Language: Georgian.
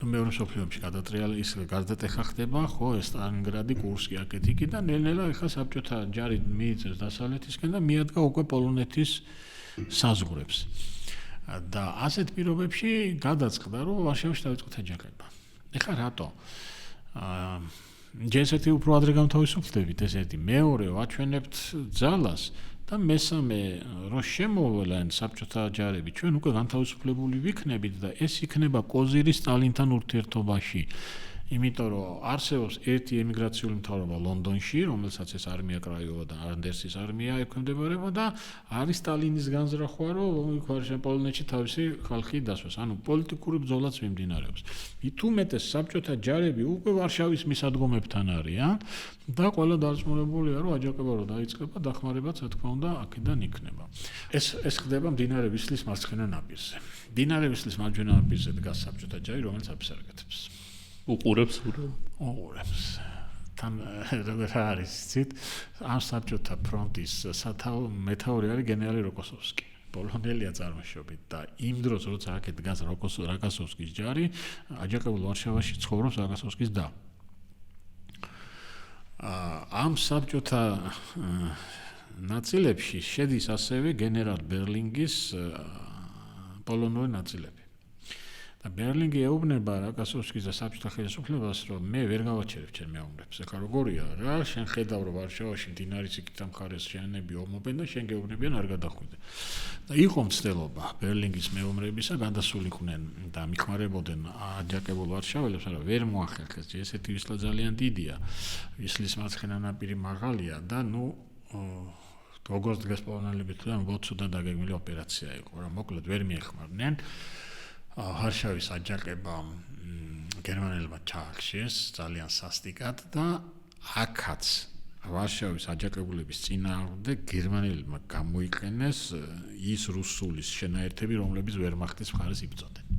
მეორე მსოფლიო ომში გადატრიალე ის გარდატეხა ხდება, ხო, ეს სტალინგრადი, კურსკი, აქეთ-იქ და ნელ-ნელა ეხლა საბჭოთა ჯარი მიიწევს დასავლეთისკენ და მიადგა უკვე პოლონეთის საზღვრებს. და ასეთ პირობებში გადაწყდა, რომ ვარშავაში დაიწყო აჯანყება. ეხლა რატო? ჯერ-ერთი უფრო ადრე გამთავისუფლდებით, ეს ერთი, მეორე ვაჩვენებთ ძალას და მესამე რომ შემოვლენ საბჭოთა ჯარები, ჩვენ უკვე განთავისუფლებული ვიქნებით და ეს იქნება კოზირი სტალინთან ურთიერთობაში. იმიტომ რომ არსებობს ერთი ემიგრაციული მთავრობა ლონდონში, რომელსაც ეს არმია კრაიოვა და ანდერსის არმია ექვემდებარება და არის სტალინის განზრახვა, რომ პოლონეთში თავისი ხალხი დასვას. ანუ პოლიტიკური ბრძოლაც მიმდინარეობს. თუ მეტეს საბჭოთა ჯარები უკვე ვარშავის მისადგომებთან არიან და ყველა დარწმუნებულია, რომ აჯანყება რო დაიწყება, დახმარებაც რა თქმა უნდა აქედან იქნება. ეს ხდება მდინარე ვისლის მარცხენა ნაპირზე. მდინარე ვისლის მარჯვენა ნაპირზე დგას საბჭოთა ჯარი, რომელიც აფსარგეთებს. უყურებს. თან როგორ არის ცით ამ საბჭოთა ფრონტის მეთაური არის გენერალი როკოსოვსკი. პოლონელია წარმოშობით და იმ დროს როცა აქეთ დგას როკოსოვსკის ჯარი, აჯანყებულ ვარშავაში ცხოვრობს როკოსოვსკის და ამ საბჭოთა ნაწილებში შედის ასევე გენერალ ბერლინგის პოლონური ნაწილები. და ბერლინგი ეუბნება როკოსოვსკის და საბჭოთა ხელისუფლებას, რომ მე ვერ გავაჩერებ ჩემ მეომრებს. ეხლა როგორია რა, შენ ხედავ რომ ვარშავაში მდინარის იქით ამხარეს შენები ომობენ და შენ გეუბნებიან არ გადახვიდე. და იყო მცდელობა ბერლინგის მეომრებისა გადასულიყვნენ და მიხმარებოდნენ აჯანყებულ ვარშაველებს, მაგრამ ვერ მოახერხეს. ესეთი ვისლა ძალიან დიდია. ვისლის მარცხენა ნაპირი მაღალია და როგორც დგას პოლონელები თვლიან, უცუდად დაგეგმილი ოპერაცია იყო, რა მოკლედ ვერ მიეხმარნენ. ვარშავის აჯანყება გერმანელებმა ჩაახშეს ძალიან სასტიკად და აქაც ვარშავის აჯანყებულების წინააღმდეგ გერმანელებმა გამოიყენეს ის რუსულის შენაერთები, რომლებიც ვერმახტის მხარეს იბრძოდნენ.